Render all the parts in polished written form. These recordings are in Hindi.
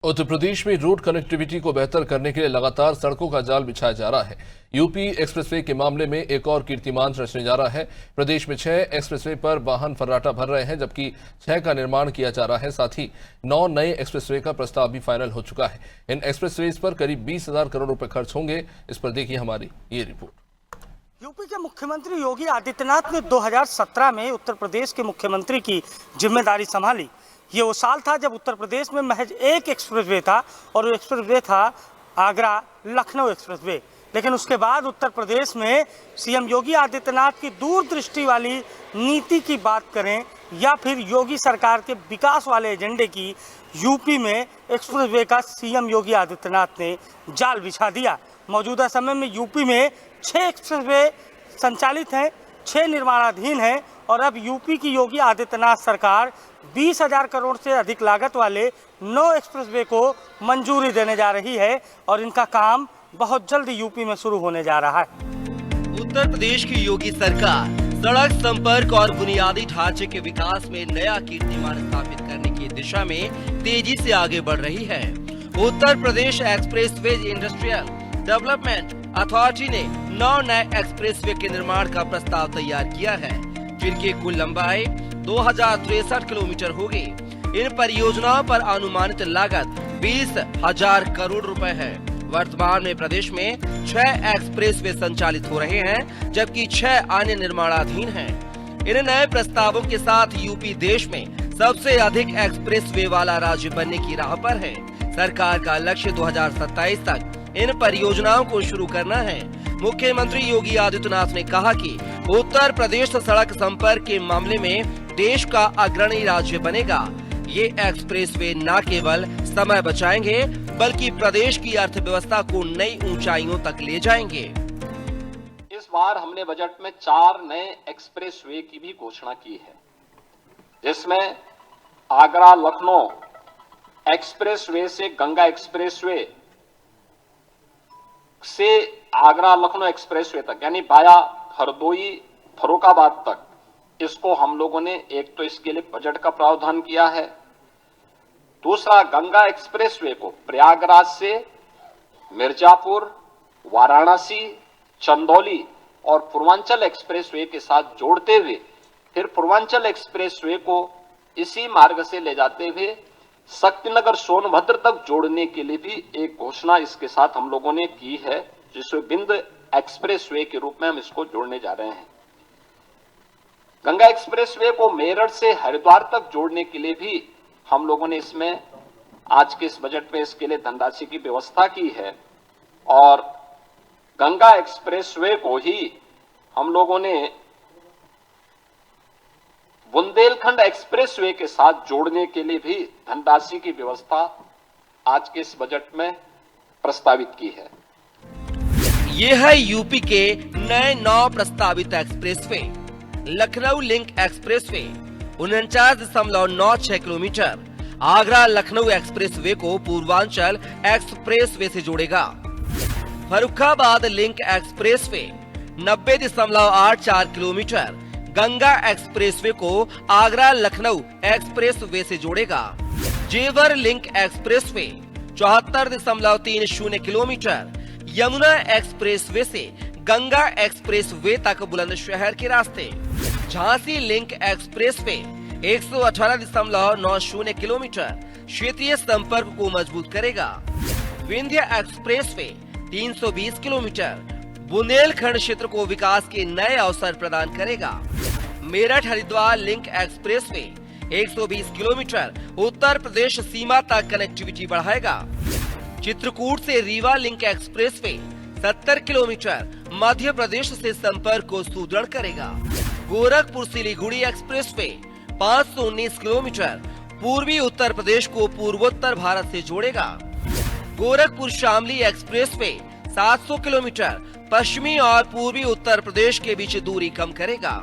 उत्तर प्रदेश में रोड कनेक्टिविटी को बेहतर करने के लिए लगातार सड़कों का जाल बिछाया जा रहा है। यूपी एक्सप्रेसवे के मामले में एक और कीर्तिमान रचने जा रहा है। प्रदेश में 6 एक्सप्रेसवे पर वाहन फर्राटा भर रहे हैं, जबकि 6 का निर्माण किया जा रहा है। साथ ही 9 नए एक्सप्रेसवे का प्रस्ताव भी फाइनल हो चुका है। इन एक्सप्रेसवे पर करीब 20,000 करोड़ रुपए खर्च होंगे। इस पर देखिए हमारी ये रिपोर्ट। यूपी के मुख्यमंत्री योगी आदित्यनाथ ने 2017 में उत्तर प्रदेश के मुख्यमंत्री की जिम्मेदारी संभाली। ये वो साल था जब उत्तर प्रदेश में महज एक एक्सप्रेसवे था और वो एक्सप्रेसवे था आगरा लखनऊ एक्सप्रेसवे। लेकिन उसके बाद उत्तर प्रदेश में सीएम योगी आदित्यनाथ की दूरदृष्टि वाली नीति की बात करें या फिर योगी सरकार के विकास वाले एजेंडे की, यूपी में एक्सप्रेसवे का सीएम योगी आदित्यनाथ ने जाल बिछा दिया। मौजूदा समय में यूपी में 6 एक्सप्रेसवे संचालित हैं, 6 निर्माणाधीन हैं और अब यूपी की योगी आदित्यनाथ सरकार 20,000 करोड़ से अधिक लागत वाले 9 एक्सप्रेसवे को मंजूरी देने जा रही है और इनका काम बहुत जल्द यूपी में शुरू होने जा रहा है। उत्तर प्रदेश की योगी सरकार सड़क संपर्क और बुनियादी ढांचे के विकास में नया कीर्तिमान स्थापित करने की दिशा में तेजी से आगे बढ़ रही है। Uttar Pradesh expressways industrial development authority ने 9 नए एक्सप्रेसवे के निर्माण का प्रस्ताव तैयार किया है, जिनकी कुल लंबाई 2063 किलोमीटर होगी। इन परियोजनाओं पर अनुमानित लागत 20,000 करोड़ रुपए है। वर्तमान में प्रदेश में 6 एक्सप्रेसवे संचालित हो रहे हैं, जबकि 6 अन्य निर्माणाधीन हैं। इन नए प्रस्तावों के साथ यूपी देश में सबसे अधिक एक्सप्रेसवे वाला राज्य बनने की राह पर है। सरकार का लक्ष्य 2027 तक इन परियोजनाओं को शुरू करना है। मुख्यमंत्री योगी आदित्यनाथ ने कहा कि उत्तर प्रदेश सड़क संपर्क के मामले में देश का अग्रणी राज्य बनेगा। ये एक्सप्रेसवे न केवल समय बचाएंगे, बल्कि प्रदेश की अर्थव्यवस्था को नई ऊंचाइयों तक ले जाएंगे। इस बार हमने बजट में 4 नए एक्सप्रेसवे की भी घोषणा की है, जिसमें आगरा लखनऊ एक्सप्रेसवे से गंगा एक्सप्रेसवे से आगरा लखनऊ एक्सप्रेसवे तक, यानी बाया हरदोई फर्रुखाबाद तक, इसको हम लोगों ने एक तो इसके लिए बजट का प्रावधान किया है। दूसरा, गंगा एक्सप्रेसवे को प्रयागराज से मिर्जापुर, वाराणसी, चंदौली और पूर्वांचल एक्सप्रेसवे के साथ जोड़ते हुए फिर पूर्वांचल एक्सप्रेसवे को इसी मार्ग से ले जाते हुए शक्तिनगर सोनभद्र तक जोड़ने के लिए भी एक घोषणा इसके साथ हम लोगों ने की है, जिसमें बिंद एक्सप्रेसवे के रूप में हम इसको जोड़ने जा रहे हैं। गंगा एक्सप्रेसवे को मेरठ से हरिद्वार तक जोड़ने के लिए भी हम लोगों ने इसमें आज के इस बजट में इसके लिए धनराशि की व्यवस्था की है और गंगा एक्सप्रेसवे को ही हम लोगों ने बुंदेलखंड एक्सप्रेसवे के साथ जोड़ने के लिए भी धनराशि की व्यवस्था आज के इस बजट में प्रस्तावित की है। ये है यूपी के नए 9 प्रस्तावित expressway. Lucknow link expressway 49.96 kilometre Agra Lucknow expressway को पूर्वांचल एक्सप्रेसवे से जोड़ेगा। Farrukhabad link expressway 90.84 kilometre Ganga expressway को आगरा लखनऊ एक्सप्रेसवे से जोड़ेगा। जेवर link expressway 74.30 kilometre Yamuna expressway से गंगा एक्सप्रेसवे तक बुलंदशहर के रास्ते। झांसी लिंक एक्सप्रेसवे 118.90 किलोमीटर क्षेत्रीय संपर्क को मजबूत करेगा। विंध्य एक्सप्रेसवे 320 किलोमीटर बुंदेलखंड क्षेत्र को विकास के नए अवसर प्रदान करेगा। Meerut Haridwar link expressway 120 kilometre Uttar Pradesh सीमा तक कनेक्टिविटी बढ़ाएगा। चित्रकूट से Rewa link expressway 70 kilometre Madhya Pradesh से संपर्क को सुदृढ़ करेगा। गोरखपुर सिलीगुड़ी एक्सप्रेसवे 519 किलोमीटर पूर्वी उत्तर प्रदेश को पूर्वोत्तर भारत से जोड़ेगा। गोरखपुर शामली एक्सप्रेसवे 700 किलोमीटर पश्चिमी और पूर्वी उत्तर प्रदेश के बीच दूरी कम करेगा।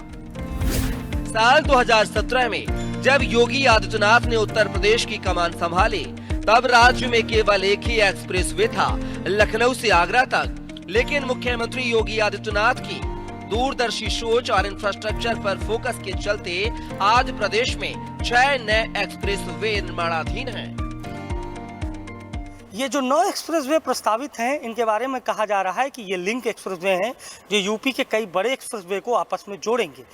साल 2017 में जब योगी आदित्यनाथ ने उत्तर प्रदेश की कमान संभाली, तब राज्य में केवल एक ही एक्सप्रेसवे था, लखनऊ से आगरा तक। लेकिन मुख्यमंत्री योगी आदित्यनाथ की दूरदर्शी सोच और इंफ्रास्ट्रक्चर पर फोकस के चलते आज प्रदेश में 6 नए एक्सप्रेसवे निर्माणाधीन हैं। ये जो 9 एक्सप्रेसवे प्रस्तावित हैं, इनके बारे में कहा जा रहा है कि ये लिंक एक्सप्रेसवे हैं जो यूपी के कई बड़े एक्सप्रेसवे को आपस में जोड़ेंगे।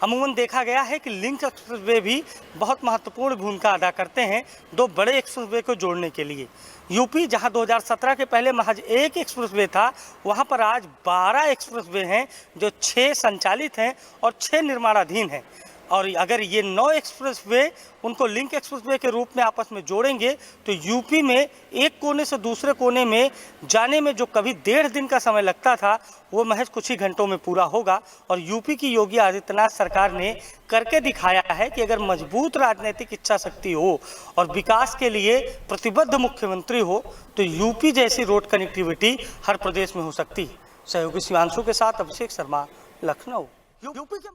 अमूमन देखा गया है कि लिंक एक्सप्रेसवे भी बहुत महत्वपूर्ण भूमिका अदा करते हैं दो बड़े एक्सप्रेसवे को जोड़ने के लिए। यूपी जहां 2017 के पहले महज एक एक्सप्रेसवे था, वहां पर आज 12 एक्सप्रेसवे हैं जो 6 संचालित हैं और 6 निर्माणाधीन हैं। और अगर ये 9 एक्सप्रेसवे उनको लिंक एक्सप्रेसवे के रूप में आपस में जोड़ेंगे तो यूपी में एक कोने से दूसरे कोने में जाने में जो कभी 1.5 दिन का समय लगता था, वो महज कुछ ही घंटों में पूरा होगा। और यूपी की योगी आदित्यनाथ सरकार ने करके दिखाया है कि अगर मजबूत राजनीतिक इच्छा शक्ति हो और विकास के लिए प्रतिबद्ध मुख्यमंत्री हो तो यूपी जैसी रोड कनेक्टिविटी हर प्रदेश में हो सकती है। सहयोगी शिवांशु के साथ अभिषेक शर्मा, लखनऊ। यूपी के